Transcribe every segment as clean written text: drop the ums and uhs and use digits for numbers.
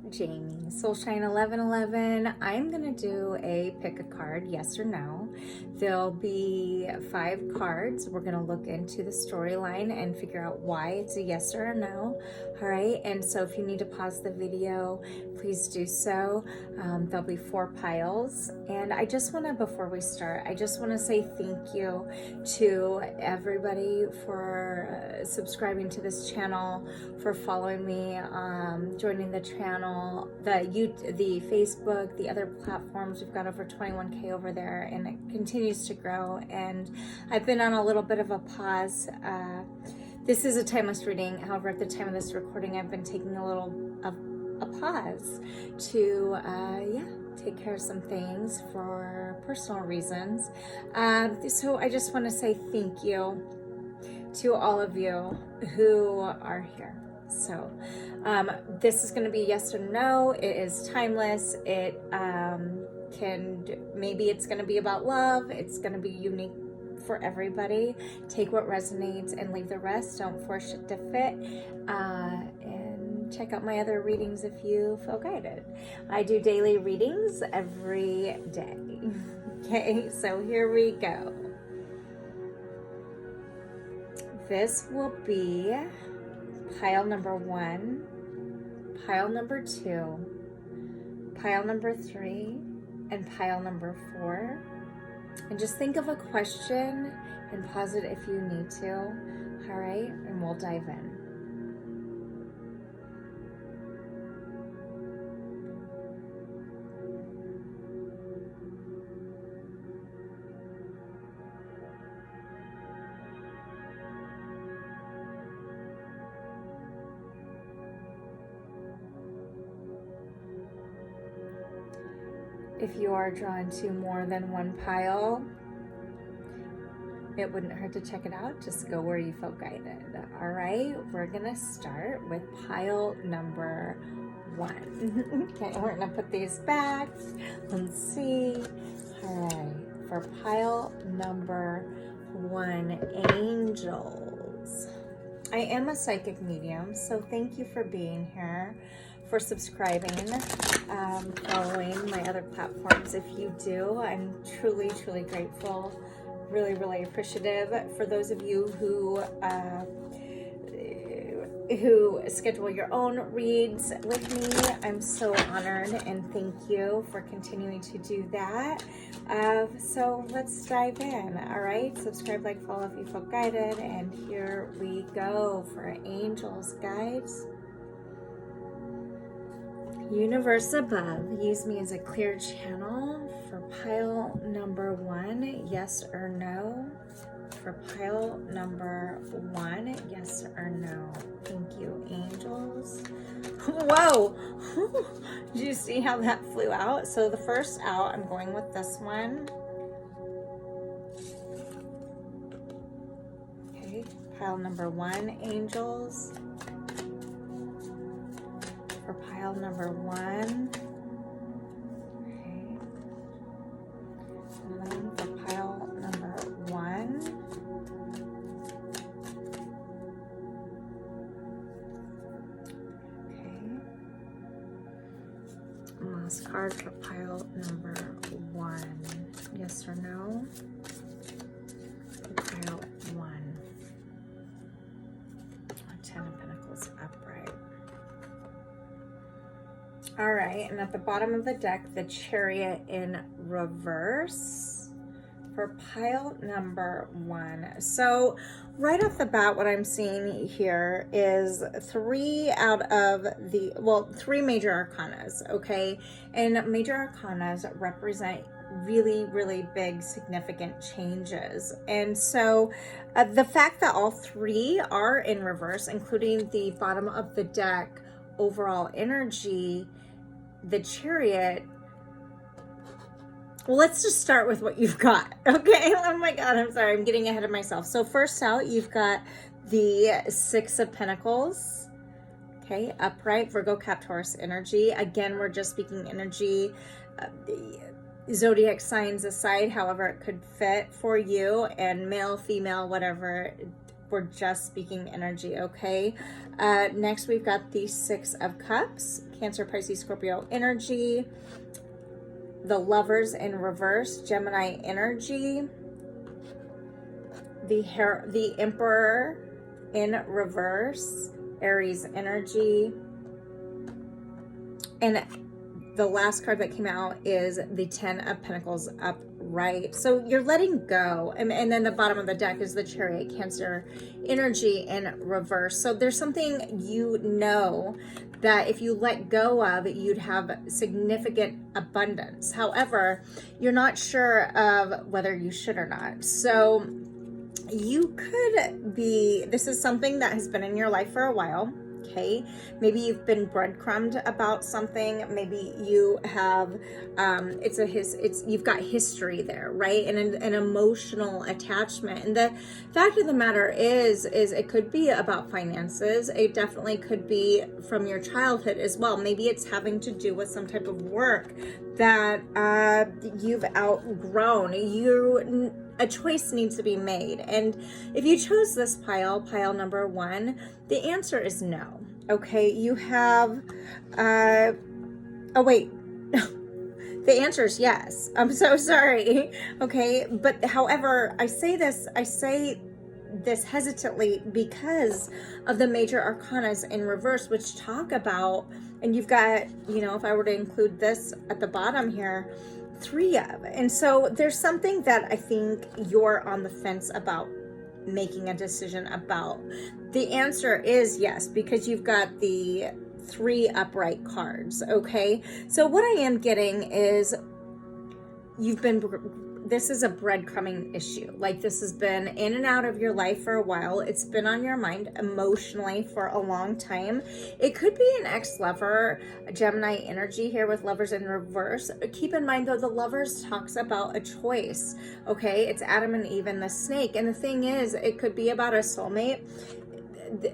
Jamie, Soulshine 1111. I'm going to do a pick a card, yes or no. There'll be 5 cards. We're going to look into the storyline and figure out why it's a yes or a no. All right. And so if you need to pause the video, please do so. There'll be 4 piles. And I just want to, before we start, I just want to say thank you to everybody for subscribing to this channel, for following me, joining the channel, the Facebook, the other platforms. We've got over 21K over there, and it continues to grow. And I've been on a little bit of a pause. This is a timeless reading. However, at the time of this recording, I've been taking a little of a pause to take care of some things for personal reasons. So I just want to say thank you to all of you who are here. So this is going to be yes or no. It is timeless. It maybe it's going to be about love. It's going to be unique for everybody. Take what resonates and leave the rest. Don't force it to fit. And check out my other readings if you feel guided. I do daily readings every day. Okay, so here we go. This will be pile number 1, pile number 2, pile number 3, and pile number 4. And just think of a question and pause it if you need to. All right, and we'll dive in. If you are drawn to more than one pile, it wouldn't hurt to check it out. Just go where you feel guided. All right, we're gonna start with pile number 1. Okay, we're gonna put these back. Let's see. All right, for pile number 1, angels. I am a psychic medium, so thank you for being here, for subscribing, following my other platforms. If you do, I'm truly, truly grateful, really, really appreciative. For those of you who schedule your own reads with me, I'm so honored, and thank you for continuing to do that. So let's dive in. All right, subscribe, like, follow if you feel guided, and here we go for angels, guides. Universe above, use me as a clear channel for pile number 1, yes or no. For pile number 1, yes or no. Thank you, angels. Whoa! Did you see how that flew out? So the first out, I'm going with this one. Okay, pile number 1, angels. For pile number 1. Okay. And then for pile number 1. Okay. Last card for pile number 1. Yes or no? Pile 1. 10 of Pentacles upright. All right, and at the bottom of the deck, the Chariot in reverse for pile number 1. So right off the bat, what I'm seeing here is 3 out of the, 3 major arcanas, okay? And major arcanas represent really, really big, significant changes. And so the fact that all 3 are in reverse, including the bottom of the deck overall energy, the Chariot. Well, let's just start with what you've got, okay? Oh my God, I'm sorry, I'm getting ahead of myself. So first out, you've got the 6 of Pentacles, okay? Upright, Virgo, Cap, Taurus energy. Again, we're just speaking energy, zodiac signs aside, however it could fit for you, and male, female, whatever we're just speaking energy, okay? Next, we've got the Six of Cups, Cancer, Pisces, Scorpio energy. The Lovers in reverse, Gemini energy. The Emperor in reverse, Aries energy. And the last card that came out is the Ten of Pentacles upright. So you're letting go. And then the bottom of the deck is the Chariot, Cancer energy in reverse. So there's something you know that if you let go of, you'd have significant abundance. However, you're not sure of whether you should or not. So you could be, this is something that has been in your life for a while. Okay, maybe you've been breadcrumbed about something. Maybe you have, you've got history there, right? And an emotional attachment. And the fact of the matter is it could be about finances. It definitely could be from your childhood as well. Maybe it's having to do with some type of work that you've outgrown. A choice needs to be made. And if you chose this pile number 1, the answer is no. Okay, you have, oh wait, the answer is yes. I'm so sorry. Okay, but however, I say this hesitantly because of the major arcanas in reverse, which talk about, and you've got, if I were to include this at the bottom here, 3 of. And so there's something that I think you're on the fence about making a decision about. The answer is yes, because you've got the 3 upright cards. Okay, so what I am getting is this is a breadcrumbing issue. Like, this has been in and out of your life for a while. It's been on your mind emotionally for a long time. It could be an ex-lover, Gemini energy here with Lovers in reverse. Keep in mind though, the Lovers talks about a choice. Okay, it's Adam and Eve and the snake. And the thing is, it could be about a soulmate,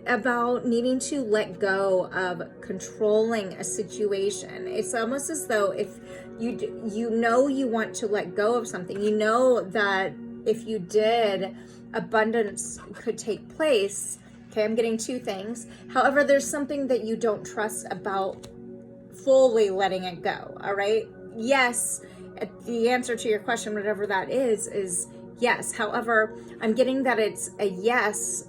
about needing to let go of controlling a situation. It's almost as though if you want to let go of something, that if you did, abundance could take place. Okay, I'm getting 2 things. However, there's something that you don't trust about fully letting it go. All right, yes, the answer to your question, whatever that is yes. However, I'm getting that it's a yes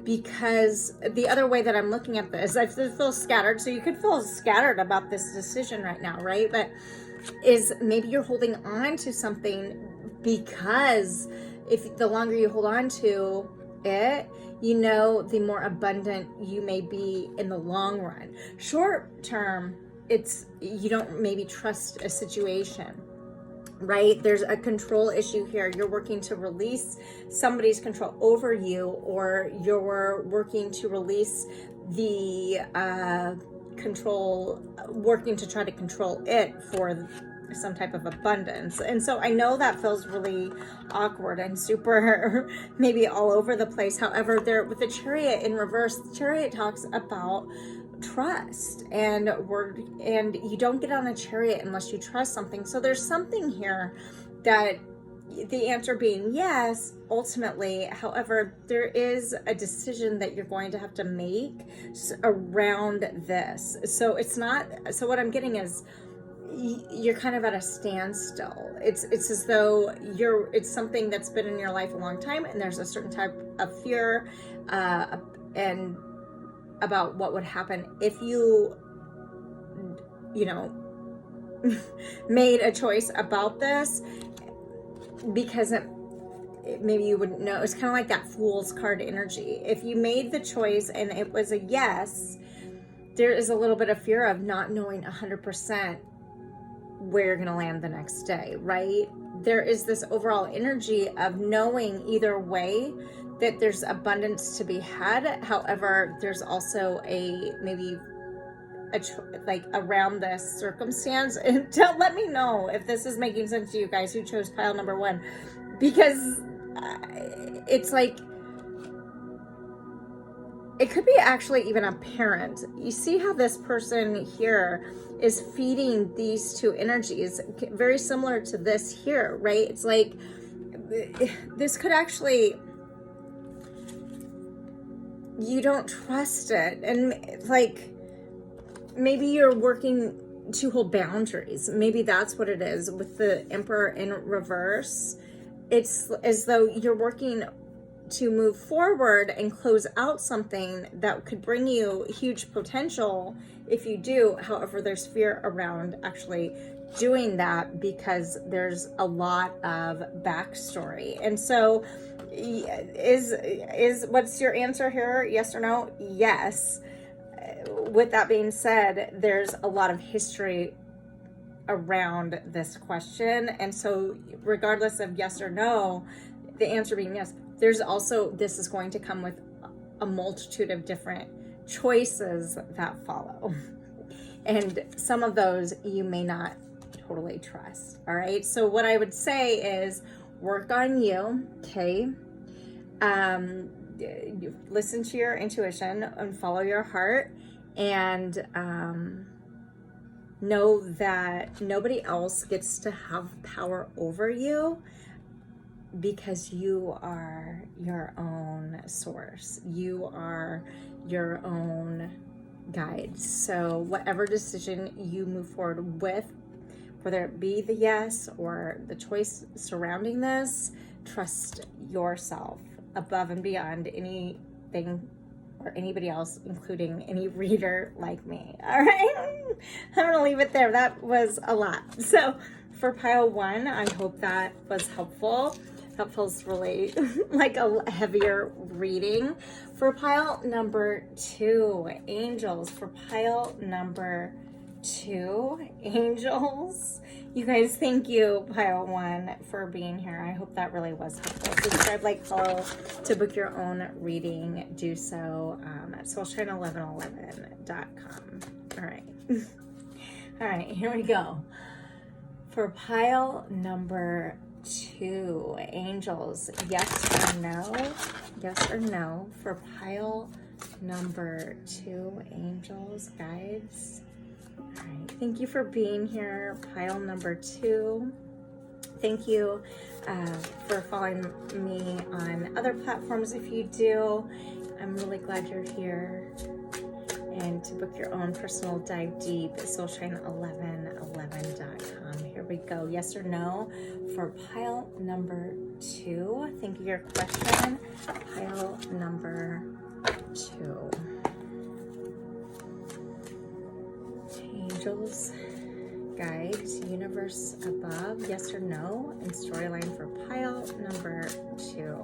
because the other way that I'm looking at this, I feel scattered. So you could feel scattered about this decision right now, right? But is maybe you're holding on to something because if the longer you hold on to it, the more abundant you may be in the long run. Short term, you don't maybe trust a situation. Right? There's a control issue here. You're working to release somebody's control over you, or you're working to release the control, working to try to control it for some type of abundance. And so I know that feels really awkward and super maybe all over the place. However, with the Chariot in reverse, the Chariot talks about trust, and you don't get on a chariot unless you trust something. So there's something here that the answer being yes, ultimately. However, there is a decision that you're going to have to make around this. So it's not, so what I'm getting is you're kind of at a standstill. It's as though it's something that's been in your life a long time, and there's a certain type of fear and about what would happen if you made a choice about this, because maybe you wouldn't know. It's kind of like that Fool's card energy. If you made the choice and it was a yes, there is a little bit of fear of not knowing 100% where you're going to land the next day, right? There is this overall energy of knowing either way that there's abundance to be had. However, there's also around this circumstance. And let me know if this is making sense to you guys who chose pile number 1, because it's like, it could be actually even a parent. You see how this person here is feeding these 2 energies, very similar to this here, right? It's like, this could actually, you don't trust it. And like, maybe you're working to hold boundaries. Maybe that's what it is with the Emperor in reverse. It's as though you're working to move forward and close out something that could bring you huge potential if you do. However, there's fear around actually doing that because there's a lot of backstory. And so is what's your answer here? Yes or no? Yes. With that being said, there's a lot of history around this question. And so regardless of yes or no, the answer being yes, there's also, this is going to come with a multitude of different choices that follow. And some of those you may not totally trust. All right. So what I would say is work on you. Okay. Listen to your intuition and follow your heart, and know that nobody else gets to have power over you, because you are your own source. You are your own guide. So whatever decision you move forward with, whether it be the yes or the choice surrounding this, trust yourself above and beyond anything or anybody else, including any reader like me. All right, I'm gonna leave it there. That was a lot. So for pile 1, I hope that was helpful. That feels really like a heavier reading. For pile number 2, angels. For pile number 2, angels. You guys, thank you, pile 1, for being here. I hope that really was helpful. Subscribe, like, follow to book your own reading. Do so at soulshine1111.com. All right. All right, here we go. For pile number 2, angels, yes or no? Yes or no? For pile number 2, angels, guides. All right, thank you for being here, pile number 2. Thank you for following me on other platforms if you do. I'm really glad you're here. And to book your own personal dive deep, soulshine1111.com. Here we go. Yes or no for pile number 2. Think of your question. Pile number 2. Angels, guides, universe above. Yes or no? And storyline for pile number 2.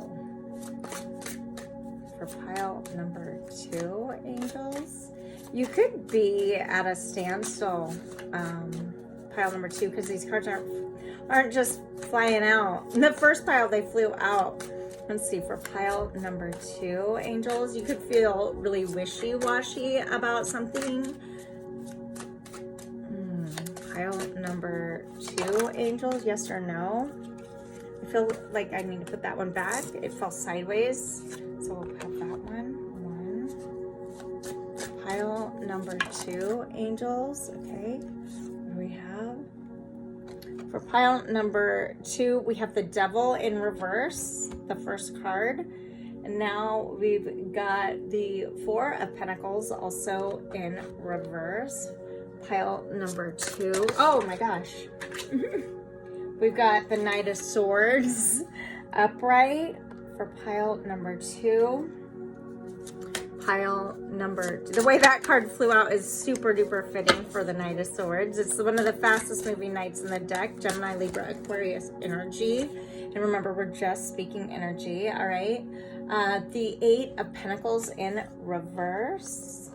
For pile number 2, angels. You could be at a standstill, pile number 2, because these cards aren't just flying out. In the first pile, they flew out. Let's see, for pile number 2, angels, you could feel really wishy-washy about something. Pile number 2, angels, yes or no? I feel like I need to put that one back. It fell sideways, so we'll have that one. Pile number 2, angels. Okay, what do we have? For pile number 2, we have the devil in reverse, the first card. And now we've got the 4 of Pentacles also in reverse. Pile number 2. Oh my gosh. We've got the Knight of Swords upright for pile number 2. Pile number 2. The way that card flew out is super duper fitting for the Knight of Swords. It's one of the fastest moving knights in the deck. Gemini, Libra, Aquarius energy. And remember, we're just speaking energy. All right. The 8 of Pentacles in reverse.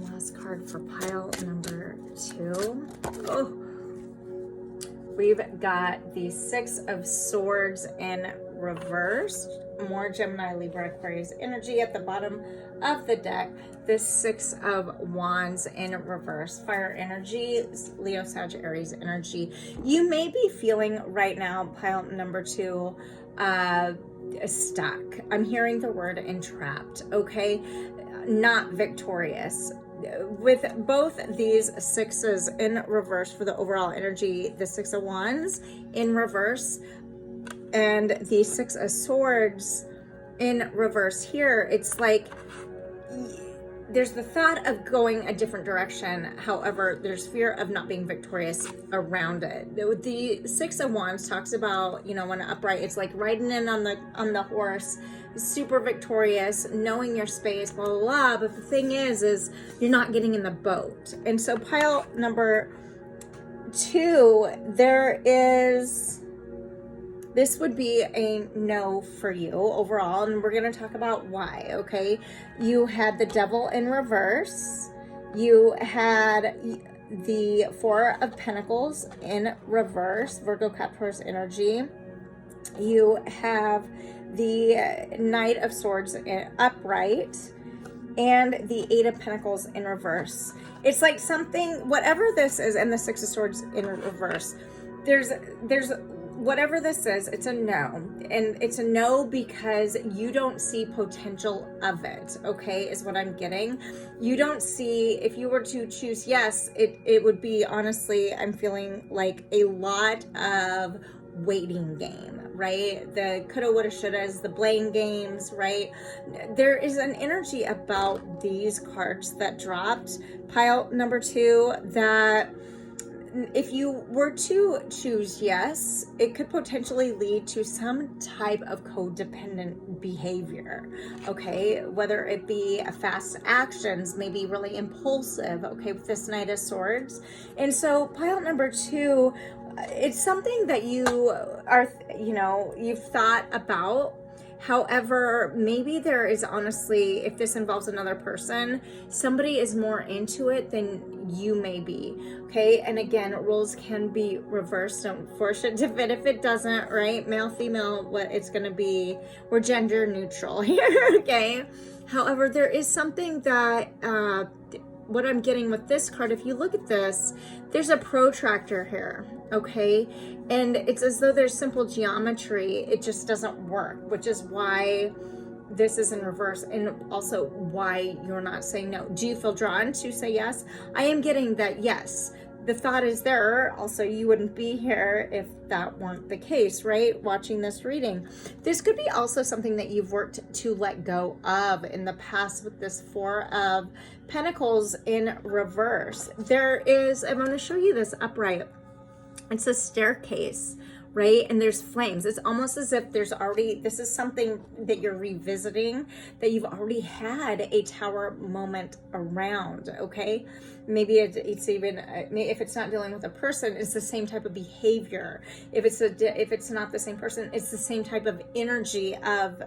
Last card for pile number 2. Oh. We've got the 6 of Swords in reverse. More Gemini, Libra, Aquarius energy at the bottom of the deck. This 6 of Wands in reverse. Fire energy, Leo, Sag, Aries energy. You may be feeling right now, pile number 2, stuck. I'm hearing the word entrapped, okay? Not victorious. With both these 6s in reverse for the overall energy, the 6 of Wands in reverse and the 6 of Swords in reverse here, it's like there's the thought of going a different direction. However, there's fear of not being victorious around it. The Six of Wands talks about, you know, when upright, it's like riding in on the horse, super victorious, knowing your space, blah, blah, blah. But the thing is you're not getting in the boat. And so pile number 2, this would be a no for you overall, and we're going to talk about why, okay? You had the Devil in reverse. You had the Four of Pentacles in reverse, Virgo, Cap, Taurus energy. You have the Knight of Swords upright, and the Eight of Pentacles in reverse. It's like something, whatever this is, and the Six of Swords in reverse, there's whatever this is, it's a no. And it's a no because you don't see potential of it, okay, is what I'm getting. You don't see, if you were to choose yes, it would be, honestly, I'm feeling like a lot of waiting game, right? The coulda, woulda, shouldas, the blame games, right? There is an energy about these cards that dropped. Pile number 2, that if you were to choose yes, it could potentially lead to some type of codependent behavior, okay? Whether it be fast actions, maybe really impulsive, okay, with this Knight of Swords. And so pile number 2, it's something that you are, you know, you've thought about. However, maybe there is, honestly, if this involves another person, somebody is more into it than you may be, okay? And again, roles can be reversed. Don't force it to fit if it doesn't, right? Male, female, what it's going to be. We're gender neutral here, okay? However, there is something that, what I'm getting with this card, if you look at this, there's a protractor here, okay? And it's as though there's simple geometry. It just doesn't work, which is why this is in reverse, and also why you're not saying no. Do you feel drawn to say yes? I am getting that yes. The thought is there. Also, you wouldn't be here if that weren't the case, right? Watching this reading. This could be also something that you've worked to let go of in the past with this Four of Pentacles in reverse. There is, I'm going to show you this upright. It's a staircase, right? And there's flames. It's almost as if there's already, this is something that you're revisiting, that you've already had a tower moment around, okay? Maybe it's even, if it's not dealing with a person, it's the same type of behavior. If it's not the same person, it's the same type of energy of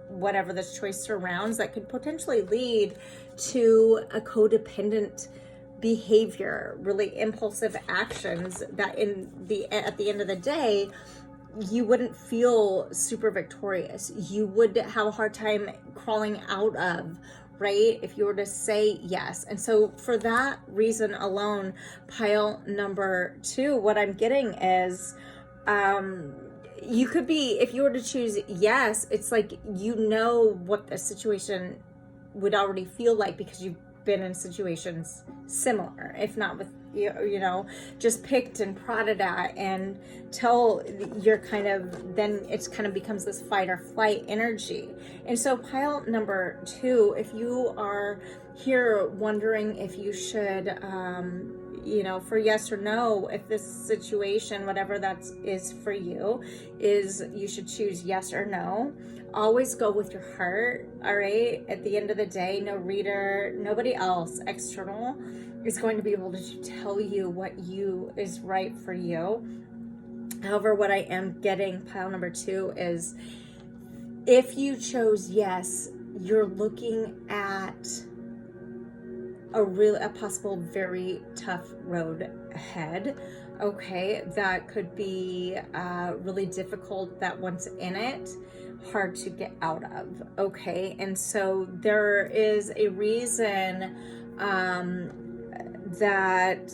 whatever this choice surrounds that could potentially lead to a codependent behavior, really impulsive actions that at the end of the day, you wouldn't feel super victorious. You would have a hard time crawling out of, right? If you were to say yes. And so for that reason alone, pile number 2, what I'm getting is, you could be, if you were to choose yes, it's like, you know what the situation would already feel like because you've been in situations similar, if not with you know, just picked and prodded at, and till you're kind of, then it's kind of becomes this fight or flight energy. And so pile number 2, if you are here wondering if you should you know, for yes or no, if this situation, whatever that is for you, is you should choose yes or no. Always go with your heart, all right? At the end of the day, no reader, nobody else external is going to be able to tell you what is right for you. However, what I am getting, pile number 2, is if you chose yes, you're looking at a possible very tough road ahead, okay? That could be really difficult, that once in it, hard to get out of, okay? And so there is a reason that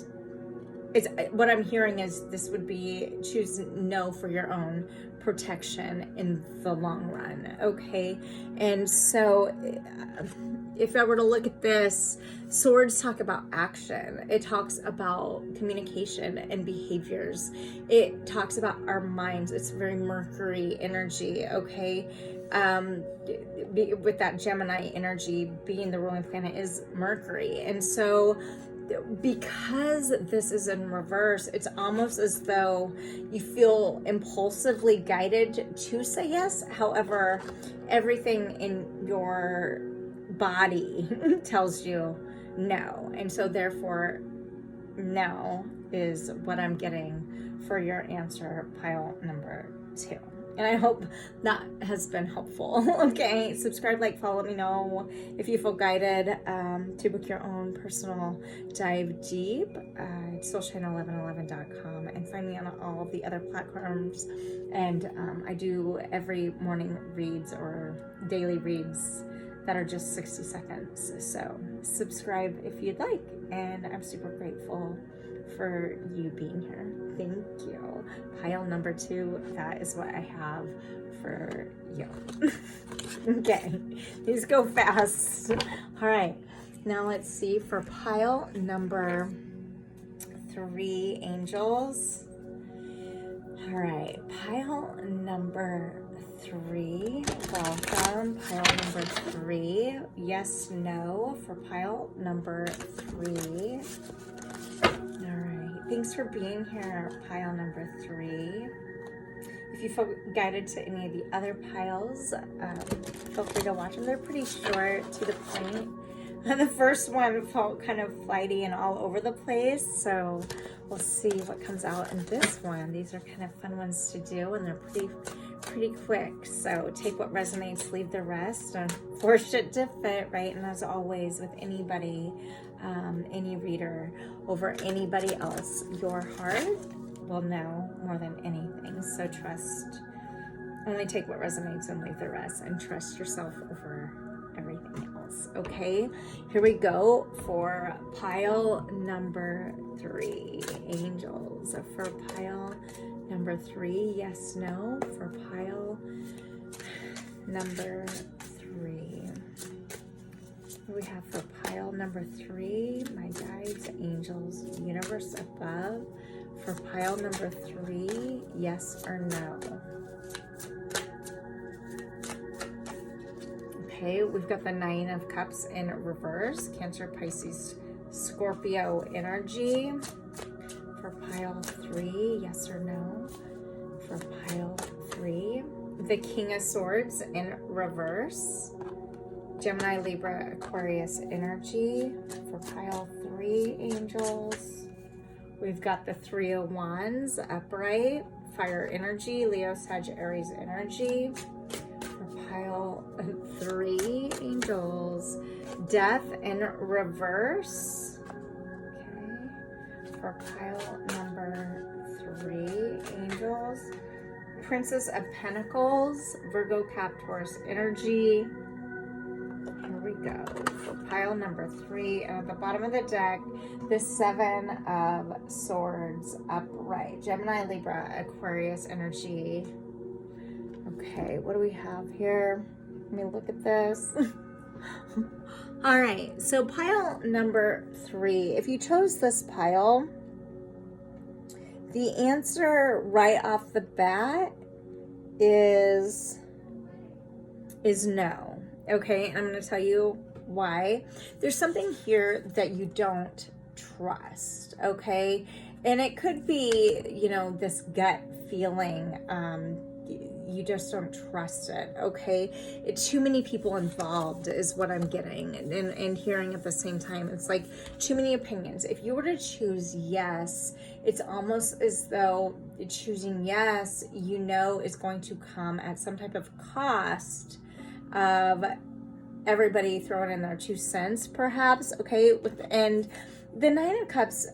it's, what I'm hearing is this would be choose no for your own protection in the long run, okay? And so if I were to look at this, swords talk about action. It talks about communication and behaviors. It talks about our minds. It's very Mercury energy, okay? With that Gemini energy being the ruling planet is Mercury. And so because this is in reverse, it's almost as though you feel impulsively guided to say yes. However, everything in your body tells you no. And so therefore, no is what I'm getting for your answer, pile number 2. And I hope that has been helpful. Okay, subscribe, like, follow, let me know if you feel guided to book your own personal dive deep at soulshine1111.com, and find me on all of the other platforms. And I do every morning reads or daily reads that are just 60 seconds. So subscribe if you'd like, and I'm super grateful for you being here. Thank you. Pile number 2, that is what I have for you. Okay, these go fast. All right, now let's see for pile number 3, angels. All right, pile number 3, welcome. Pile number 3, yes, no for pile number 3. Thanks for being here, pile number 3. If you feel guided to any of the other piles, feel free to watch them. They're pretty short, to the point. The first one felt kind of flighty and all over the place, so we'll see what comes out in this one. These are kind of fun ones to do, and they're pretty quick. So take what resonates, leave the rest, and force it to fit, right? And as always, with anybody, any reader over anybody else, your heart will know more than anything. So trust, only take what resonates and leave the rest, and trust yourself over everything else. Okay, here we go for pile number 3, angels. For pile number 3, yes, no for pile number 3. What do we have for pile number 3? My guides, angels, universe above. For pile number 3, yes or no? Okay, we've got the 9 of Cups in reverse. Cancer, Pisces, Scorpio energy. For pile 3, yes or no? For pile 3, the King of Swords in reverse. Gemini, Libra, Aquarius energy. For pile 3, angels, we've got the 3 of Wands upright. Fire energy, Leo, Sag, Aries energy. For pile 3, angels, Death in reverse. Okay. For pile number 3, angels, Princess of Pentacles, Virgo, Cap, Taurus energy. Here we go for pile number 3, and at the bottom of the deck, the 7 of Swords upright. Gemini, Libra, Aquarius energy. Okay, what do we have here? Let me look at this. All right, so pile number 3, if you chose this pile, the answer right off the bat is no. Okay, I'm going to tell you why. There's something here that you don't trust, okay? And it could be, you know, this gut feeling, you just don't trust it, okay? Too many people involved is what I'm getting and hearing at the same time. It's like too many opinions. If you were to choose yes, it's almost as though choosing yes, you know, is going to come at some type of cost of everybody throwing in their 2 cents, perhaps, okay? And the 9 of Cups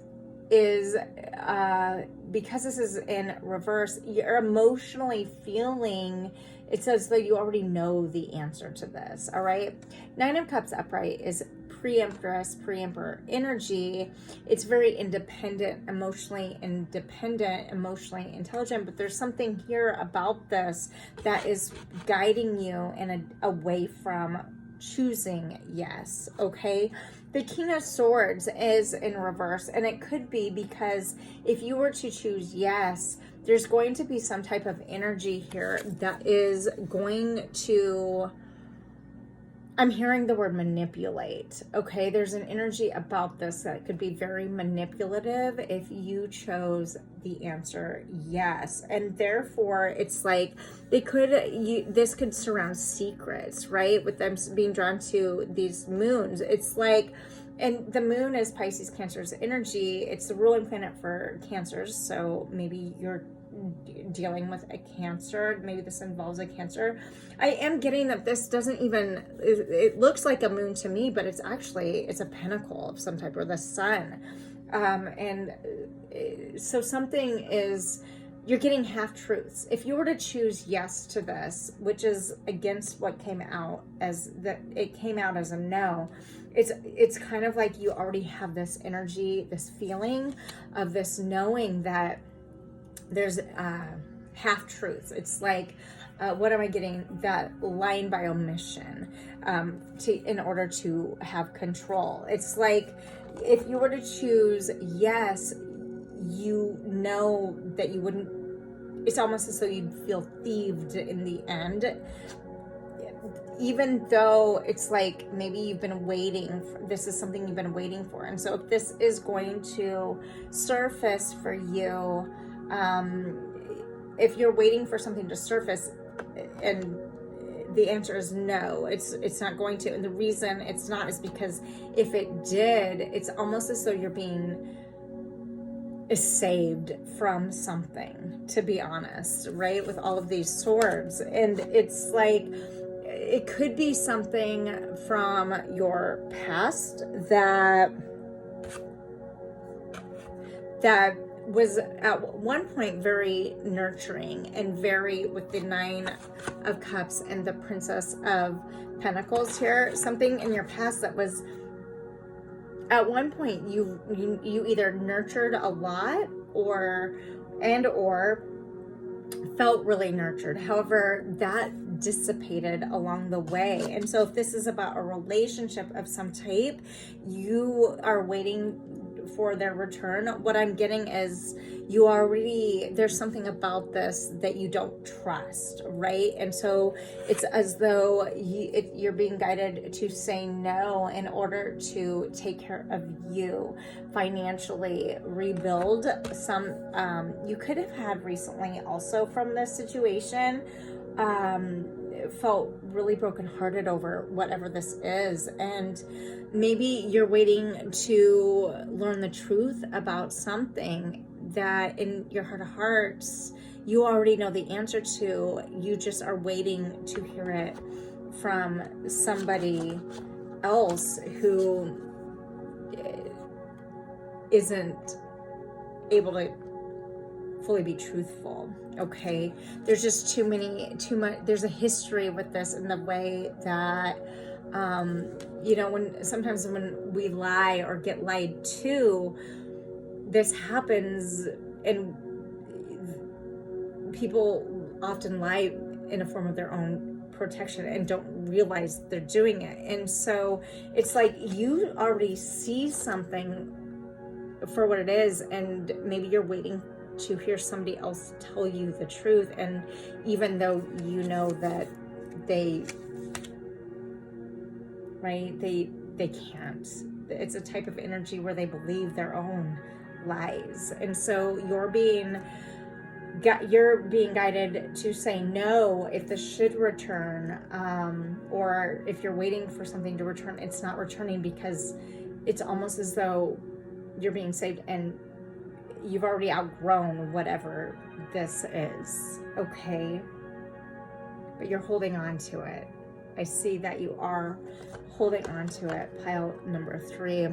is, because this is in reverse, you're emotionally feeling, it says that you already know the answer to this, all right? 9 of Cups upright is pre-empress, pre-emperor energy. It's very independent, emotionally independent, emotionally intelligent, but there's something here about this that is guiding you in away from choosing yes, okay? The King of Swords is in reverse, and it could be because if you were to choose yes, there's going to be some type of energy here that is going to, I'm hearing the word manipulate, okay? There's an energy about this that could be very manipulative if you chose the answer yes. And therefore, it's like this could surround secrets, right? With them being drawn to these moons. It's like, and the moon is Pisces Cancer's energy. It's the ruling planet for Cancers. So maybe you're dealing with a Cancer. Maybe this involves a Cancer. I am getting that this doesn't even, it looks like a moon to me, but it's actually, it's a pentacle of some type, or the sun. And so something is, you're getting half truths. If you were to choose yes to this, which is against what came out as that, it came out as a no. It's kind of like you already have this energy, this feeling of this knowing that there's half truths. It's like, what am I getting? That lying by omission in order to have control. It's like if you were to choose yes, you know that you wouldn't, it's almost as though you'd feel thieved in the end. Even though it's like maybe you've been waiting for, this is something you've been waiting for. And so if this is going to surface for you, if you're waiting for something to surface and the answer is no, it's not going to. And the reason it's not is because if it did, it's almost as though you're being saved from something, to be honest, right? With all of these swords. And it's like, it could be something from your past that was at one point very nurturing and very, with the Nine of Cups and the Princess of Pentacles here, something in your past that was at one point you either nurtured a lot or felt really nurtured. However, that dissipated along the way. And so if this is about a relationship of some type, you are waiting for their return. What I'm getting is you already, there's something about this that you don't trust, right? And so it's as though you're being guided to say no in order to take care of you, financially rebuild some, you could have had recently also from this situation, felt really brokenhearted over whatever this is. And maybe you're waiting to learn the truth about something that in your heart of hearts, you already know the answer to. You just are waiting to hear it from somebody else who isn't able to fully be truthful. Okay, there's just too much, there's a history with this in the way that you know, sometimes when we lie or get lied to, this happens, and people often lie in a form of their own protection and don't realize they're doing it. And so it's like you already see something for what it is, and maybe you're waiting to hear somebody else tell you the truth. And even though you know that they can't, it's a type of energy where they believe their own lies. And so you're being guided to say no if this should return, or if you're waiting for something to return, it's not returning, because it's almost as though you're being saved and you've already outgrown whatever this is, okay? But you're holding on to it. I see that you are holding on to it. Pile number 3.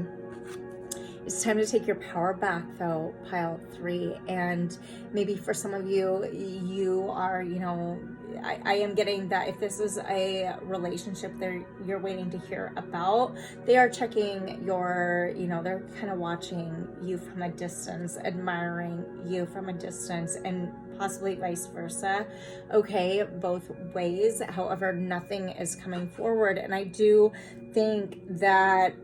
It's time to take your power back, though, pile 3. And maybe for some of you, you are, you know, I am getting that if this is a relationship that you're waiting to hear about, they are checking your, you know, they're kind of watching you from a distance, admiring you from a distance, and possibly vice versa. Okay, both ways. However, nothing is coming forward. And I do think that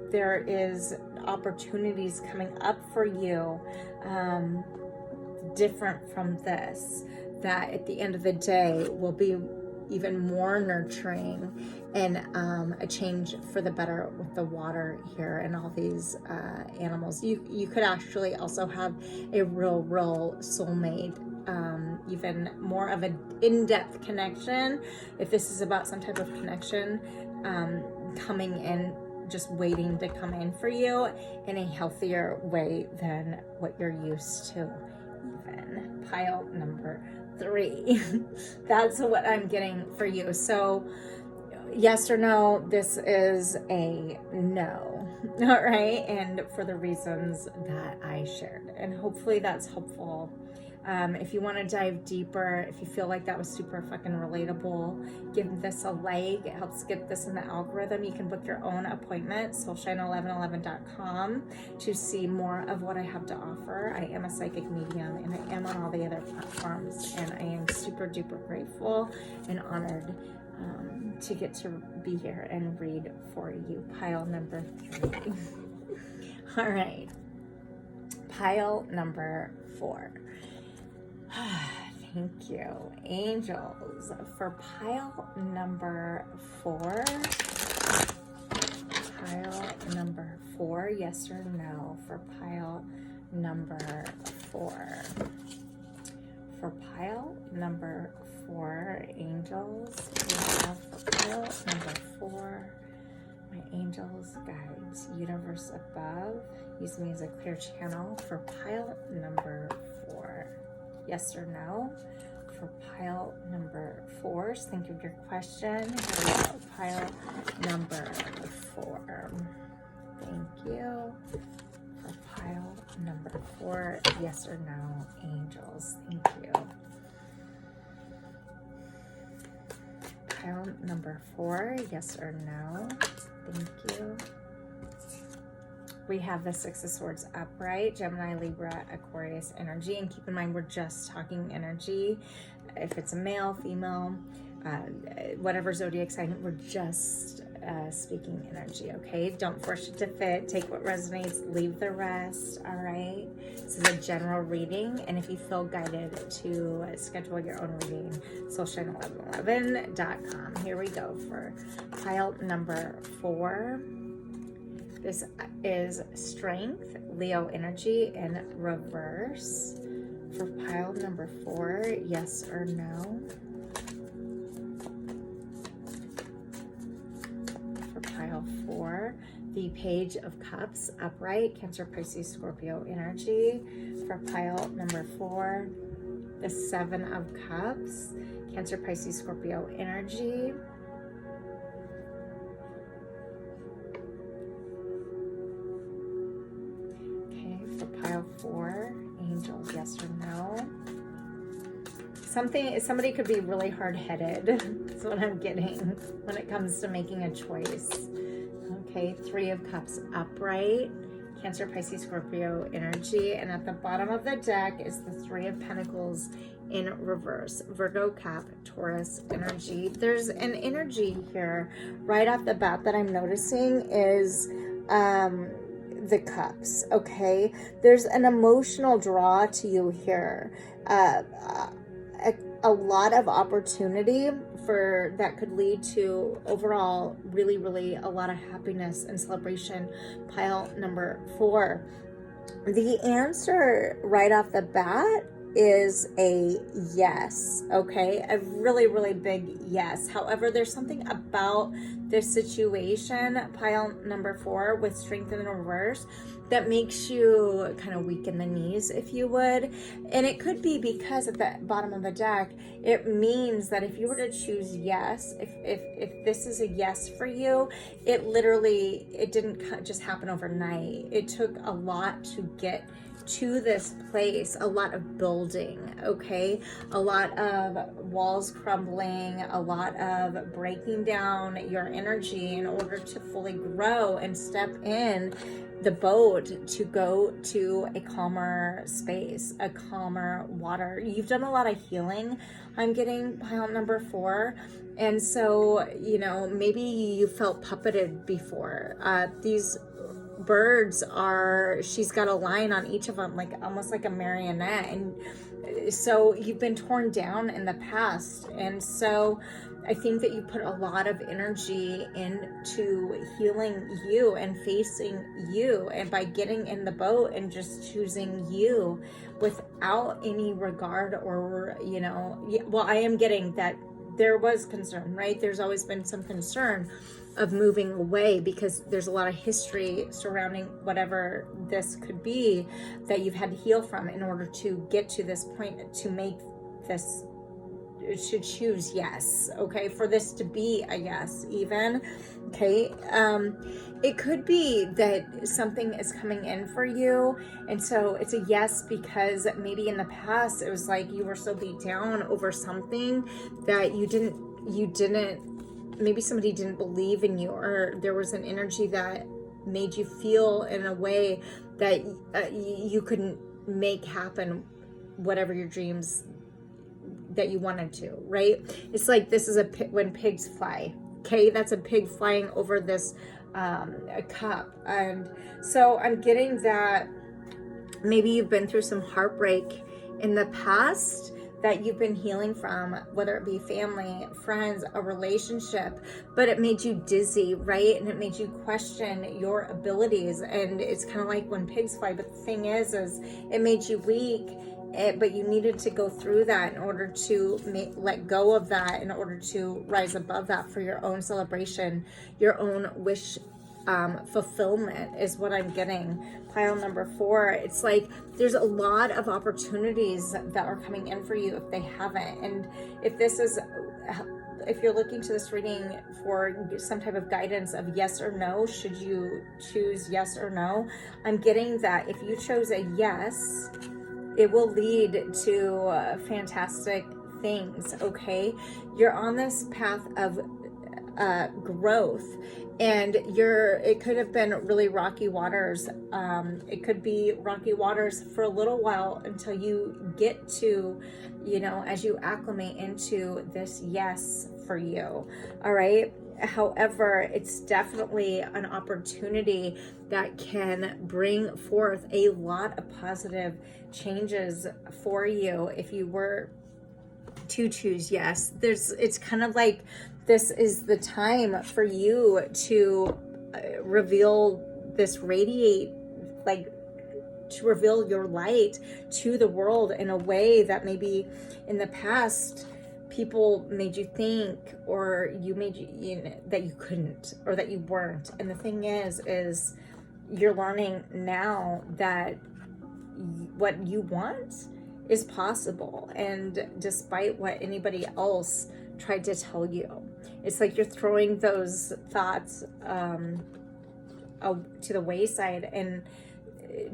there is opportunities coming up for you different from this, that at the end of the day will be even more nurturing and a change for the better with the water here and all these animals. You could actually also have a real soulmate, even more of an in-depth connection, if this is about some type of connection coming in, just waiting to come in for you in a healthier way than what you're used to. Even pile number 3. That's what I'm getting for you. So yes or no, this is a no. All right, and for the reasons that I shared, and hopefully that's helpful. If you want to dive deeper, if you feel like that was super fucking relatable, give this a like. It helps get this in the algorithm. You can book your own appointment, soulshine1111.com, to see more of what I have to offer. I am a psychic medium, and I am on all the other platforms, and I am super duper grateful and honored to get to be here and read for you. Pile number 3. All right, pile number 4. Thank you, angels, for pile number 4. Pile number 4, yes or no, for pile number 4. For pile number 4, angels, we have for pile number 4, my angels, guides, universe above, use me as a clear channel for pile number 4. Yes or no, for pile number 4. So think of your question. Here we go, pile number 4. Thank you. For pile number 4, yes or no, angels. Thank you. Pile number 4, yes or no. Thank you. We have the 6 of Swords upright, Gemini, Libra, Aquarius energy. And keep in mind, we're just talking energy. If it's a male, female, whatever zodiac sign, we're just speaking energy, okay? Don't force it to fit. Take what resonates, leave the rest, all right? This is a general reading, and if you feel guided to schedule your own reading, soulshine1111.com. Here we go for pile number 4. This is Strength, Leo energy in reverse. For pile number 4, yes or no. For pile 4, the Page of Cups, upright, Cancer, Pisces, Scorpio energy. For pile number 4, the 7 of Cups, Cancer, Pisces, Scorpio energy. Pile 4, angels, yes or no. Somebody could be really hard-headed. That's what I'm getting when it comes to making a choice. Okay, 3 of Cups upright, Cancer, Pisces, Scorpio energy. And at the bottom of the deck is the 3 of Pentacles in reverse, Virgo, Cap, Taurus energy. There's an energy here right off the bat that I'm noticing is the Cups, okay? There's an emotional draw to you here. A lot of opportunity for that could lead to overall really a lot of happiness and celebration. Pile number 4. The answer right off the bat is a yes, okay? A really big yes. However, there's something about this situation, pile number 4, with strength in the reverse, that makes you kind of weak in the knees, if you would. And it could be because at the bottom of the deck, it means that if you were to choose yes, if this is a yes for you, it didn't just happen overnight. It took a lot to get to this place, a lot of building, okay? A lot of walls crumbling, a lot of breaking down your energy in order to fully grow and step in the boat to go to a calmer space, a calmer water. You've done a lot of healing. I'm getting pile number 4. And so, you know, maybe you felt puppeted before. These birds she's got a line on each of them, like almost like a marionette. And so you've been torn down in the past. And so I think that you put a lot of energy into healing you and facing you, and by getting in the boat and just choosing you without any regard or, you know, well, I am getting that there was concern, right? There's always been some concern of moving away because there's a lot of history surrounding whatever this could be that you've had to heal from in order to get to this point, to make this, to choose yes, okay, for this to be a yes even, okay. It could be that something is coming in for you, and so it's a yes because maybe in the past it was like you were so beat down over something that you didn't, maybe somebody didn't believe in you, or there was an energy that made you feel in a way that you couldn't make happen whatever your dreams that you wanted to, right? It's like this is when pigs fly, okay? That's a pig flying over this a cup. And so I'm getting that maybe you've been through some heartbreak in the past that you've been healing from, whether it be family, friends, a relationship, but it made you dizzy, right? And it made you question your abilities. And it's kind of like when pigs fly, but the thing is it made you weak, but you needed to go through that in order to let go of that, in order to rise above that for your own celebration, your own wish fulfillment is what I'm getting. Pile number 4, it's like there's a lot of opportunities that are coming in for you if they haven't. And if you're looking to this reading for some type of guidance of yes or no, should you choose yes or no, I'm getting that if you chose a yes, it will lead to fantastic things, okay? You're on this path of growth, and it could have been really rocky waters. It could be rocky waters for a little while until you get to, you know, as you acclimate into this yes for you, all right? However, it's definitely an opportunity that can bring forth a lot of positive changes for you if you were to choose yes. It's kind of like this is the time for you to reveal this to reveal your light to the world in a way that maybe in the past people made you think, or that you couldn't, or that you weren't. And the thing is you're learning now that what you want is possible, and despite what anybody else tried to tell you, it's like you're throwing those thoughts to the wayside and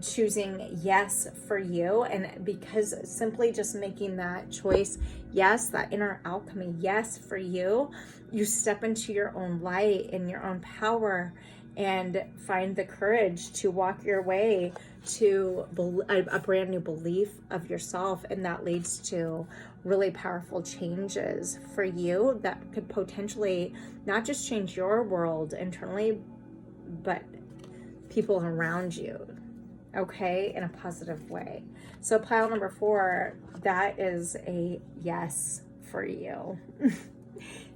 choosing yes for you. And because simply just making that choice, yes, that inner alchemy, yes for you, you step into your own light and your own power and find the courage to walk your way to a brand new belief of yourself. And that leads to really powerful changes for you that could potentially not just change your world internally, but people around you, okay, in a positive way. So pile number 4, that is a yes for you.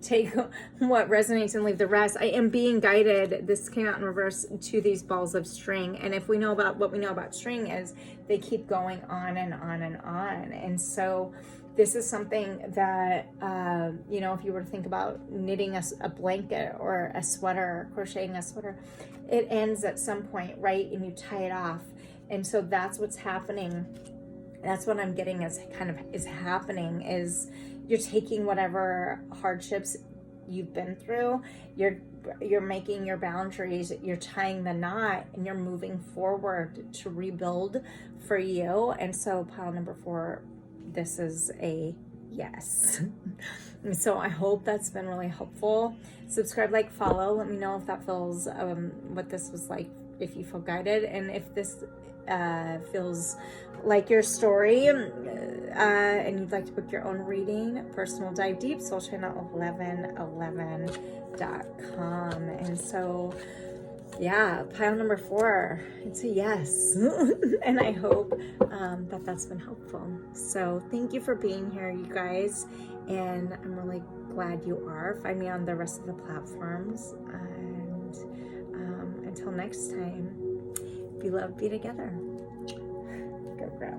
Take what resonates and leave the rest. I am being guided, this came out in reverse, to these balls of string. And if we know about what we know about string is they keep going on and on and on. And so This is something that, you know, if you were to think about knitting a blanket or a sweater, crocheting a sweater, it ends at some point, right? And you tie it off. And so that's what's happening. That's what I'm getting as kind of is happening, is you're taking whatever hardships you've been through, you're making your boundaries, you're tying the knot, and you're moving forward to rebuild for you. And so pile number 4, this is a yes. And so I hope that's been really helpful. Subscribe, like, follow. Let me know if that feels, what this was like, if you feel guided, and if this feels like your story, and you'd like to book your own reading, personal dive deep, soulchannel1111.com. And so, yeah, pile number 4, it's a yes. And I hope that that's been helpful. So thank you for being here, you guys, and I'm really glad you are. Find me on the rest of the platforms, and until next time, be loved, be together. Go grow.